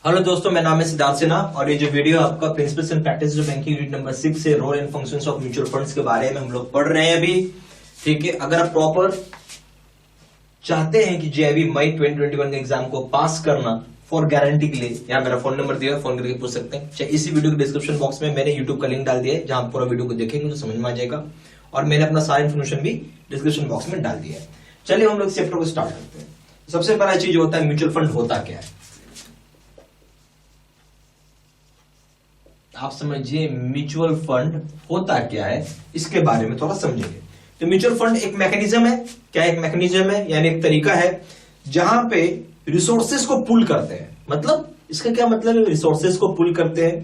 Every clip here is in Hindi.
हेलो दोस्तों, मेरा नाम है सिद्धार्थ सिन्हा और ये जो वीडियो आपका principles and practice of banking unit number 6 से role and functions of mutual funds के बारे में हम लोग पढ़ रहे हैं अभी। ठीक है, अगर आप प्रॉपर चाहते हैं कि जेआईबी मई 2021 के एग्जाम को पास करना फॉर गारंटी के लिए, यहाँ मेरा फोन नंबर दिया है, फोन करके पूछ सकते हैं। चाहे इसी वीडियो के डिस्क्रिप्शन बॉक्स में मैंने यूट्यूब का लिंक डाल दिया है, जहां आप पूरा वीडियो को देखेंगे तो समझ में आ जाएगा, और मैंने अपना सारा इन्फॉर्मेशन भी डिस्क्रिप्शन बॉक्स में डाल दिया है। चलिए हम लोग चैप्टर को स्टार्ट करते हैं। सबसे पहला चीज होता है म्यूचुअल फंड होता क्या है। आप समझिए म्यूचुअल फंड होता क्या है, इसके बारे में थोड़ा समझेंगे। तो म्यूचुअल फंड एक मैकेनिज्म है। क्या एक मैकेनिज्म है? यानी एक तरीका है जहां पे रिसोर्सेज को पुल करते हैं। मतलब इसका क्या मतलब है? रिसोर्सेज को पुल करते हैं।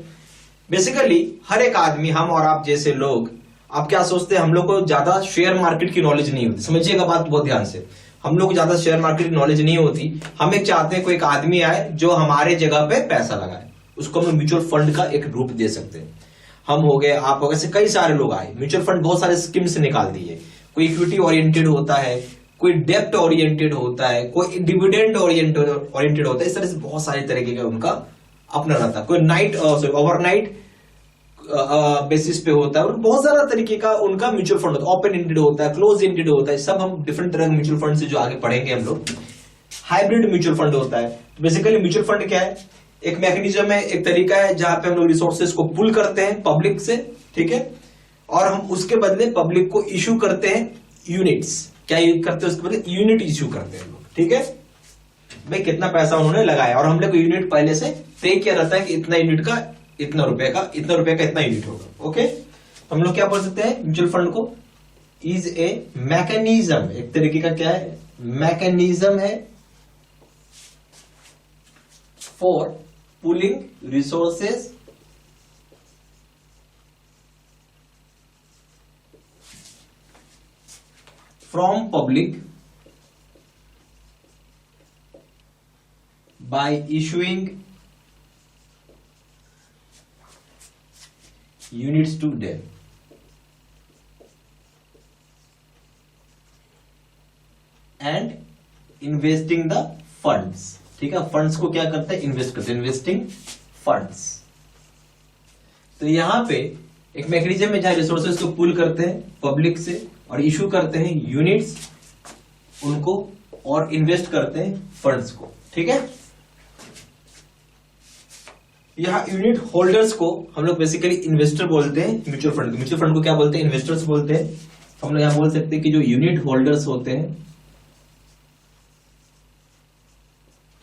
बेसिकली हर एक आदमी, हम और आप जैसे लोग, आप क्या सोचते हैं, हम लोग को ज्यादा शेयर मार्केट की नॉलेज नहीं होती। समझिएगा बात बहुत ध्यान से, हम लोग को ज्यादा शेयर मार्केट की नॉलेज नहीं होती। हम एक चाहते हैं कोई एक आदमी आए जो हमारे जगह पे पैसा लगाए, उसको हम म्यूचुअल फंड का एक रूप दे सकते हैं। हम हो गए, आप हो गए, ऐसे कई सारे लोग आए। म्यूचुअल फंड बहुत सारे स्कीम से निकाल दिए। कोई इक्विटी ओरिएंटेड होता है, कोई डेप्ट ओरिएंटेड होता है, कोई डिविडेंड ओरिएंटेड होता है। इस तरह से बहुत सारे तरीके का उनका अपना रहता है। कोई ओवरनाइट बेसिस पे होता है, और बहुत सारा तरीके का उनका म्यूचुअल फंड होता है। ओपन एंडेड होता है, क्लोज एंडेड होता है। सब हम डिफरेंट तरह के म्यूचुअल फंड से जो आगे पढ़ेंगे हम लोग। हाइब्रिड म्यूचुअल फंड होता है। बेसिकली म्यूचुअल फंड क्या है? एक मैकेनिज्म है, एक तरीका है जहां पे हम लोग रिसोर्सेज को पुल करते हैं पब्लिक से, ठीक है, और हम उसके बदले पब्लिक को इश्यू करते हैं यूनिट्स। क्या करते हैं? उसके बदले यूनिट इश्यू करते हैं लोग। ठीक है भाई, कितना पैसा उन्होंने लगाया और हमने को यूनिट पहले से तय किया रहता है कि इतना यूनिट का इतना रुपए का इतना यूनिट होगा। ओके, तो हम लोग क्या बोल सकते हैं? म्यूचुअल फंड को इज ए मैकेनिज्म, एक तरीके का क्या है? मैकेनिज्म है for pulling resources from public by issuing units to them and investing the funds। ठीक है, फंड्स को क्या करते हैं? इन्वेस्ट करते हैं, इन्वेस्टिंग फंड्स। तो यहां पे एक मैकेनिज्म है जहां रिसोर्सेज को पुल करते हैं पब्लिक से और इशू करते हैं यूनिट्स उनको, और इन्वेस्ट करते हैं फंड्स को। ठीक है, यहां यूनिट होल्डर्स को हम लोग बेसिकली इन्वेस्टर बोलते हैं। म्यूचुअल फंड को क्या बोलते हैं? इन्वेस्टर्स बोलते हैं। हम लोग यहां बोल सकते हैं कि जो यूनिट होल्डर्स होते हैं,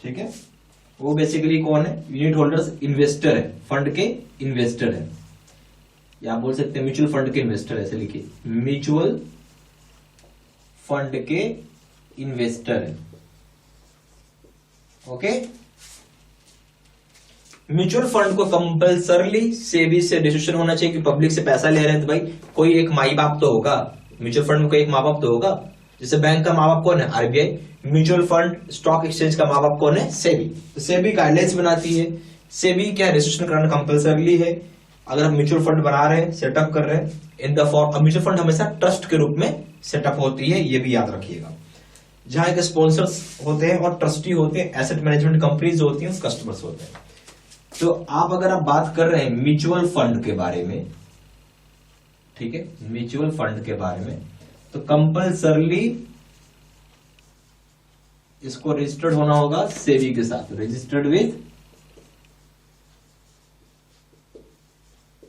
ठीक है, वो बेसिकली कौन है? यूनिट होल्डर्स इन्वेस्टर है, फंड के इन्वेस्टर है, या बोल सकते हैं म्यूचुअल फंड के इन्वेस्टर। ऐसे लिखिए, म्यूचुअल फंड के इन्वेस्टर है। ओके, म्यूचुअल फंड को कंपल्सरली सेबी से डिसीजन होना चाहिए कि पब्लिक से पैसा ले रहे हैं तो भाई कोई एक माई बाप तो होगा। म्यूचुअल फंड में कोई एक माँ बाप तो होगा। जैसे बैंक का माँ बाप कौन है? RBI. Mutual fund stock exchange का माँ बाप कौन है? सेबी। तो सेबी गाइडलाइंस बनाती है। सेबी क्या रजिस्ट्रेशन कराना कंपल्सरली है अगर आप म्यूचुअल फंड बना रहे हैं, सेटअप कर रहे हैं in the form. Mutual fund हमेशा ट्रस्ट के रूप में सेटअप होती है, ये भी याद रखिएगा, जहां एक स्पॉन्सर्स होते हैं और ट्रस्टी होते हैं, एसेट मैनेजमेंट कंपनीज होती हैं, कस्टमर्स होते हैं। तो आप अगर आप बात कर रहे हैं म्यूचुअल फंड के बारे में, ठीक है, म्यूचुअल फंड के बारे में, तो कंपल्सरली इसको रजिस्टर्ड होना होगा सेबी के साथ, रजिस्टर्ड विद,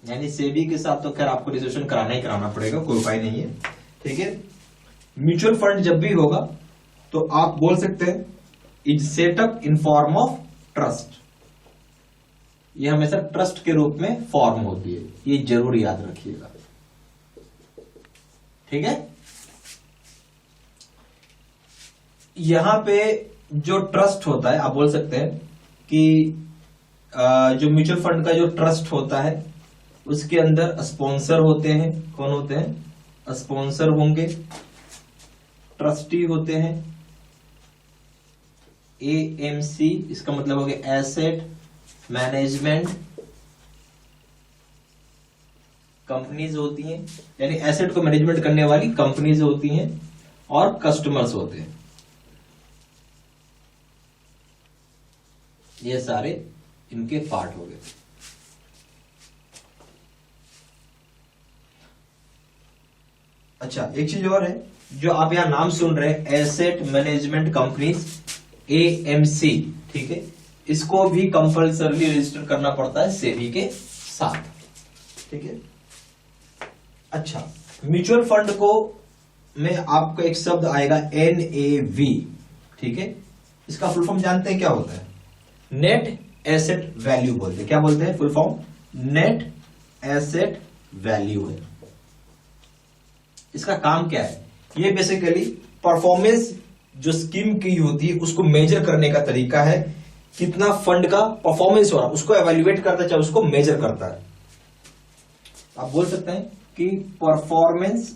यानी सेबी के साथ। तो खैर आपको रजिस्ट्रेशन कराना ही कराना पड़ेगा, कोई उपाय नहीं है। ठीक है, म्यूचुअल फंड जब भी होगा तो आप बोल सकते हैं is setup in form of trust. ये हमेशा ट्रस्ट के रूप में फॉर्म होती है, ये जरूर याद रखिएगा। ठीक है, यहां पे जो ट्रस्ट होता है, आप बोल सकते हैं कि जो म्यूचुअल फंड का जो ट्रस्ट होता है उसके अंदर स्पॉन्सर होते हैं। कौन होते हैं? स्पॉन्सर होंगे, ट्रस्टी होते हैं, एएमसी, इसका मतलब हो गया एसेट मैनेजमेंट कंपनीज होती हैं, यानी एसेट को मैनेजमेंट करने वाली कंपनीज होती हैं, और कस्टमर्स होते हैं। ये सारे इनके पार्ट हो गए। अच्छा, एक चीज और है, जो आप यहां नाम सुन रहे हैं, एसेट मैनेजमेंट कंपनीज, एएमसी, ठीक है, इसको भी कंपल्सरली रजिस्टर करना पड़ता है सेबी के साथ, ठीक है। अच्छा, म्यूचुअल फंड को में आपको एक शब्द आएगा एनएवी, ठीक है, इसका फुल फॉर्म जानते हैं क्या होता है? नेट एसेट वैल्यू बोलते हैं। क्या बोलते हैं full form? Net asset value है। इसका काम क्या है? ये बेसिकली परफॉर्मेंस जो स्कीम की होती है उसको मेजर करने का तरीका है, कितना फंड का परफॉर्मेंस हो रहा है उसको एवेल्युएट करता है, चाहे उसको मेजर करता है। आप बोल सकते हैं कि performance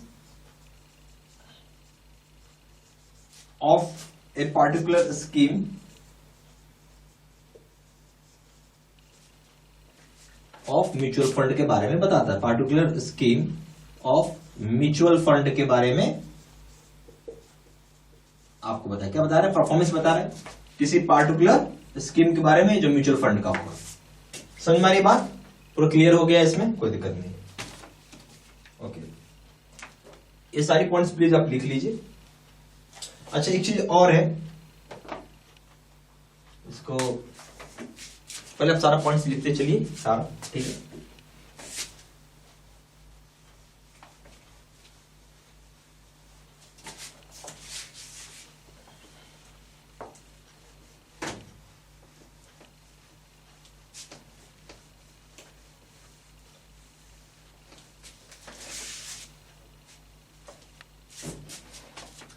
of a particular scheme of mutual fund के बारे में बताता है। Particular scheme of mutual fund के बारे में आपको बताया। क्या बता रहे हैं? परफॉर्मेंस बता रहे हैं किसी पार्टिकुलर स्कीम के बारे में जो म्यूचुअल फंड का होगा। समझ में आ रही बात? पूरा क्लियर हो गया? इसमें कोई दिक्कत नहीं। ओके, ये सारी पॉइंट्स प्लीज आप लिख लीजिए। अच्छा, एक चीज और है, इसको पहले आप सारा पॉइंट्स लिखते चलिए सारा, ठीक है।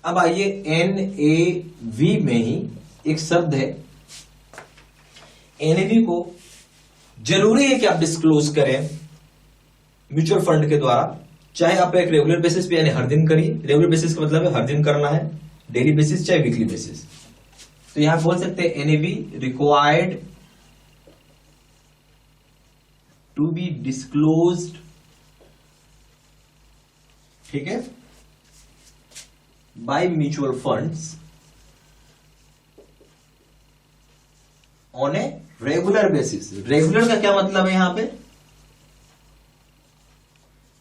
अब आइए एनएवी में ही एक शब्द है। एनएवी को जरूरी है कि आप डिस्क्लोज करें म्यूचुअल फंड के द्वारा, चाहे आप एक रेगुलर बेसिस पे यानी हर दिन करिए। रेगुलर बेसिस का मतलब है हर दिन करना है, डेली बेसिस चाहे वीकली बेसिस। तो यहां बोल सकते हैं NAV required to be disclosed, ठीक है, by mutual funds on a regular basis। Regular का क्या मतलब है यहां पे?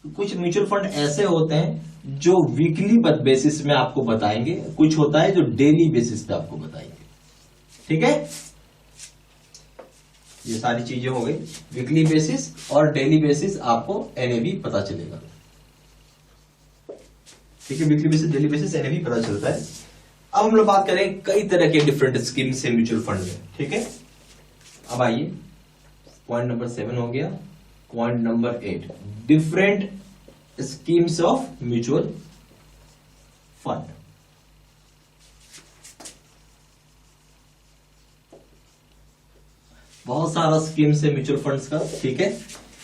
कुछ म्यूचुअल फंड ऐसे होते हैं जो वीकली बेसिस में आपको बताएंगे, कुछ होता है जो डेली बेसिस पे आपको बताएंगे, ठीक है। ये सारी चीजें हो गई, वीकली बेसिस और डेली बेसिस आपको एनएवी पता चलेगा, ठीक है। Weekly basis, daily basis, NAV पता चलता है। अब हम लोग बात करें कई तरह के डिफरेंट स्कीम से म्यूचुअल फंड में, ठीक है। अब आइए, पॉइंट नंबर 7 हो गया। Point number 8, different schemes of mutual fund. बहुत सारा स्कीम्स है म्यूचुअल फंड्स का, ठीक है।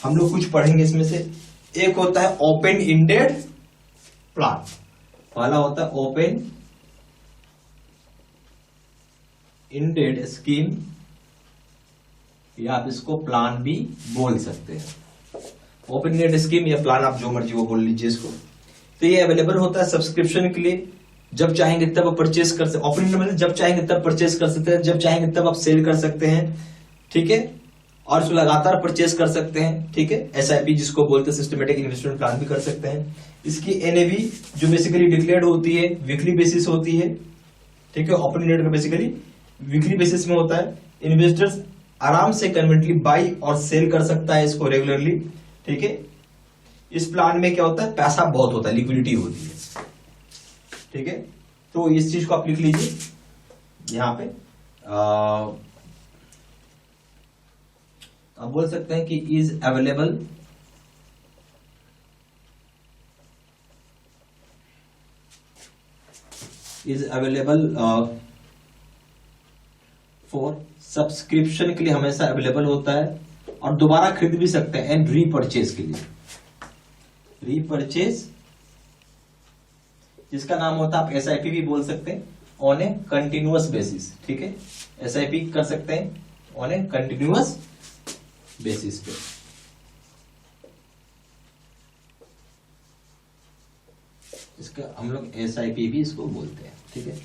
हम लोग कुछ पढ़ेंगे इसमें से। एक होता है ओपन इंडेड प्लान, पहला होता है ओपन इंडेड स्कीम, या आप इसको प्लान भी बोल सकते हैं। ओपन इंडेड स्कीम या प्लान, आप जो मर्जी वो बोल लीजिए इसको। तो ये अवेलेबल होता है सब्सक्रिप्शन के लिए, जब चाहेंगे तब आप परचेस कर सकते। ओपन इंडेड मतलब जब चाहेंगे तब परचेस कर सकते हैं, जब चाहेंगे तब आप सेल कर सकते हैं, ठीक है। और इसको लगातार परचेस कर सकते हैं, ठीक है। एसआईपी जिसको बोलते हैं, सिस्टमेटिक इन्वेस्टमेंट प्लान भी कर सकते हैं। इसकी एनएवी जो बेसिकली डिक्लेयर्ड होती है वीकली बेसिस होती है, ठीक है। ओपन इंडेड का बेसिकली वीकली बेसिस में होता है। इन्वेस्टर्स आराम से कन्वीनियंटली बाई और सेल कर सकता है इसको रेगुलरली, ठीक है। इस प्लान में क्या होता है? पैसा बहुत होता है, लिक्विडिटी होती है, ठीक है। तो इस चीज को आप लिख लीजिए यहां पे। आप बोल सकते हैं कि इज अवेलेबल फॉर सब्सक्रिप्शन के लिए, हमेशा अवेलेबल होता है, और दोबारा खरीद भी सकते हैं। एंड रीपर्चेज के लिए, रीपर्चेज जिसका नाम होता है, आप एसआईपी भी बोल सकते हैं, ऑन ए कंटिन्यूअस बेसिस, ठीक है। एसआईपी कर सकते हैं ऑन ए कंटिन्यूअस बेसिस पे। इसका हम लोग एसआईपी भी इसको बोलते हैं, ठीक है।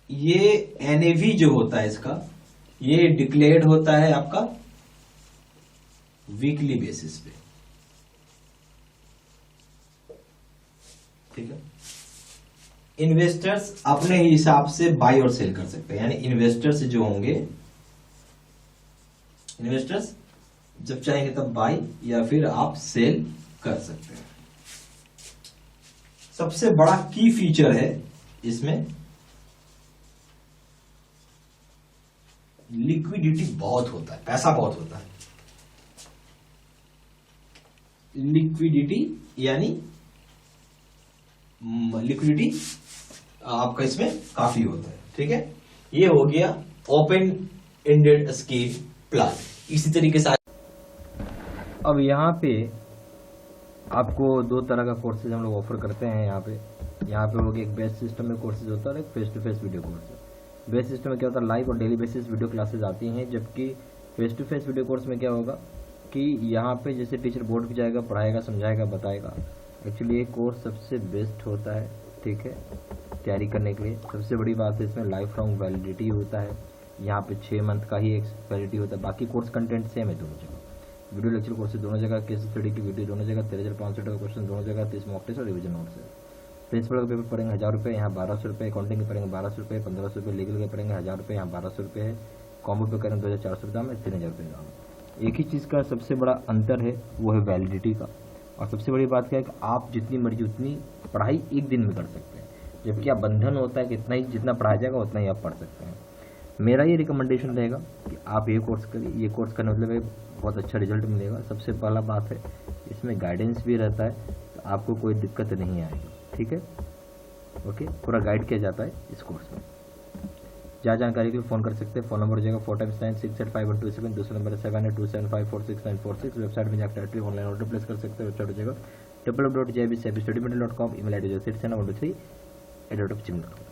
ये एनएवी जो होता है इसका, ये डिक्लेयर्ड होता है आपका वीकली बेसिस पे, ठीक है। इन्वेस्टर्स अपने हिसाब से बाय और सेल कर सकते हैं, यानी इन्वेस्टर्स जो होंगे, इन्वेस्टर्स जब चाहेंगे तब बाय या फिर आप सेल कर सकते हैं। सबसे बड़ा की फीचर है इसमें लिक्विडिटी बहुत होता है, पैसा बहुत होता है। लिक्विडिटी यानी लिक्विडिटी आपका इसमें काफी होता है, ठीक है। ये हो गया ओपन एंडेड स्कीम प्लान। इसी तरीके से अब यहाँ पे आपको दो तरह का कोर्सेज हम लोग ऑफर करते हैं। यहाँ पे हो गया एक बेस सिस्टम में कोर्सेज होता है और एक face to face video course. Base system में क्या होता है, लाइव और डेली बेसिस वीडियो क्लासेज आती हैं, जबकि face to face video course में क्या होगा कि यहाँ पे जैसे टीचर बोर्ड पे जाएगा, पढ़ाएगा, समझाएगा, बताएगा। एक्चुअली ये कोर्स सबसे बेस्ट होता है, ठीक है, तैयारी करने के लिए। सबसे बड़ी बात है इसमें लाइफ लॉन्ग वैलिडिटी होता है। यहाँ पे 6 मंथ का ही एक वैलिडिटी होता है। बाकी कोर्स कंटेंट सेम है दोनों जगह, वीडियो लेक्चर कोर्स दोनों जगह, केस स्टडी की वीडियो दोनों जगह, 13,500 का क्वेश्चन दोनों जगह, 30 मॉक टेस्ट और रिविजन नोट्स है। प्रिंसिपल का पेपर पड़ेंगे 1000 रुपये, यहाँ 1200 रुपये। अकाउंटिंग के पड़ेंगे 1200 रुपये, 1500 रुपये। लीगल के पड़ेंगे 1000 रुपये, यहाँ 1200 रुपये है। कॉम्बो पे करेंगे 2400 दाम है, 3000 रुपये दाम है। एक ही चीज़ का सबसे बड़ा अंतर है, वो है वैलिडिटी का। और सबसे बड़ी बात क्या है कि आप जितनी मर्जी उतनी पढ़ाई एक दिन में कर सकते हैं, जबकि आप बंधन होता है कि इतना ही जितना पढ़ाया जाएगा उतना ही आप पढ़ सकते हैं। मेरा ये रिकमेंडेशन रहेगा कि आप ये कोर्स करिए। ये कोर्स करने मतलब बहुत अच्छा रिजल्ट मिलेगा। सबसे पहला बात है इसमें गाइडेंस भी रहता है, तो आपको कोई दिक्कत नहीं आएगी, ठीक है। ओके, पूरा गाइड किया जाता है इस कोर्स में। ज़्यादा जानकारी के लिए फ़ोन कर सकते हैं। फ़ोन नंबर हो जाएगा 4x9685127। दूसरा नंबर है 7827546946। वेबसाइट में जाकर ऑनलाइन ऑर्डर प्लेस कर सकते हैं। वेबसाइट हो जाएगा www.jbstudymental.com। ईमेल आईडी जो 67123@gmail.com।